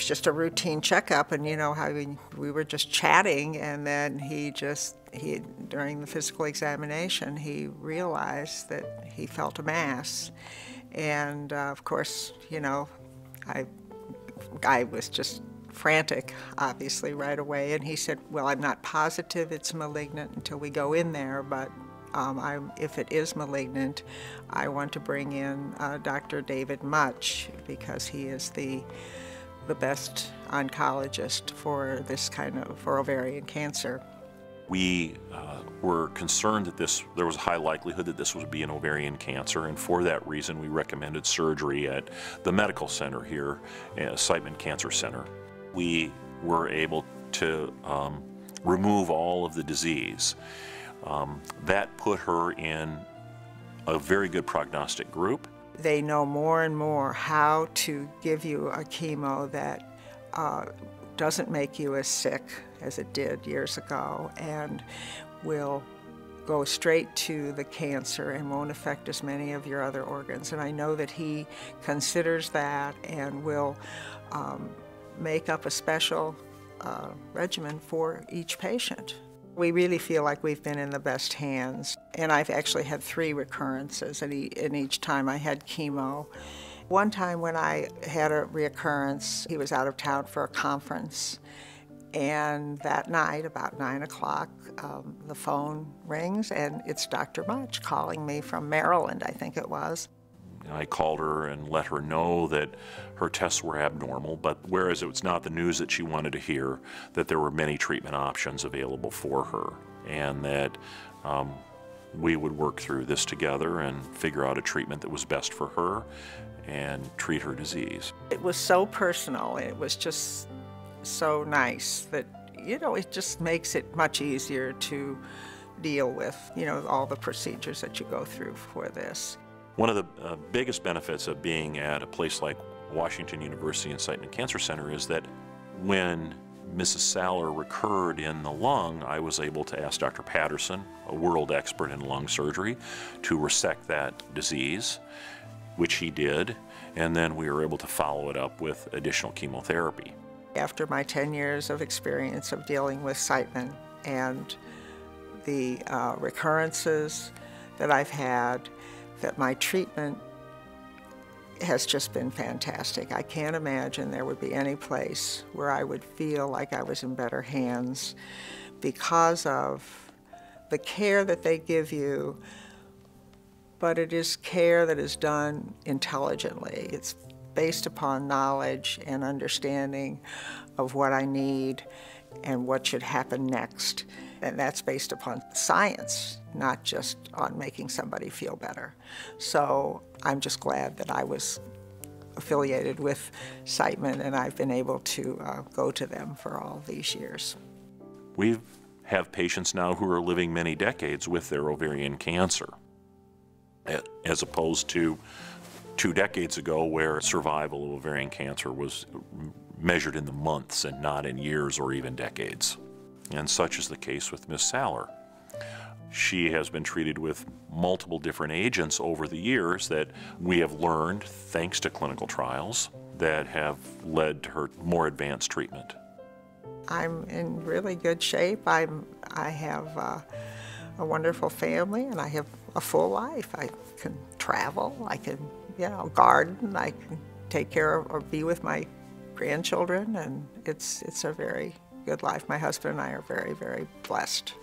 was just a routine checkup, and you know how we were just chatting, and then during the physical examination, he realized that he felt a mass. And of course, you know, I was just frantic, obviously, right away. And he said, well, I'm not positive it's malignant until we go in there, but if it is malignant, I want to bring in Dr. David Mutch, because he is the best oncologist for this for ovarian cancer. We were concerned that there was a high likelihood that this would be an ovarian cancer, and for that reason we recommended surgery at the medical center here, Siteman Cancer Center. We were able to remove all of the disease. That put her in a very good prognostic group. They know more and more how to give you a chemo that doesn't make you as sick as it did years ago, and will go straight to the cancer and won't affect as many of your other organs. And I know that he considers that and will make up a special regimen for each patient. We really feel like we've been in the best hands. And I've actually had 3 recurrences, and each time I had chemo. One time when I had a recurrence, he was out of town for a conference. And that night, about 9 o'clock, the phone rings, and it's Dr. Mutch calling me from Maryland, I think it was. I called her and let her know that her tests were abnormal, but whereas it was not the news that she wanted to hear, that there were many treatment options available for her, and that we would work through this together and figure out a treatment that was best for her and treat her disease. It was so personal, and it was just so nice that, you know, it just makes it much easier to deal with, you know, all the procedures that you go through for this. One of the biggest benefits of being at a place like Washington University and Siteman Cancer Center is that when Mrs. Saller recurred in the lung, I was able to ask Dr. Patterson, a world expert in lung surgery, to resect that disease, which he did, and then we were able to follow it up with additional chemotherapy. After my 10 years of experience of dealing with Siteman and the recurrences that I've had, that my treatment has just been fantastic. I can't imagine there would be any place where I would feel like I was in better hands because of the care that they give you, but it is care that is done intelligently. It's based upon knowledge and understanding of what I need and what should happen next. And that's based upon science, not just on making somebody feel better. So I'm just glad that I was affiliated with Siteman, and I've been able to go to them for all these years. We have patients now who are living many decades with their ovarian cancer, as opposed to 2 decades ago where survival of ovarian cancer was measured in the months and not in years or even decades. And such is the case with Ms. Saller. She has been treated with multiple different agents over the years that we have learned, thanks to clinical trials, that have led to her more advanced treatment. I'm in really good shape. I have a wonderful family, and I have a full life. I can travel, I can, you know, garden, I can take care of or be with my grandchildren, and it's a very good life. My husband and I are very, very blessed.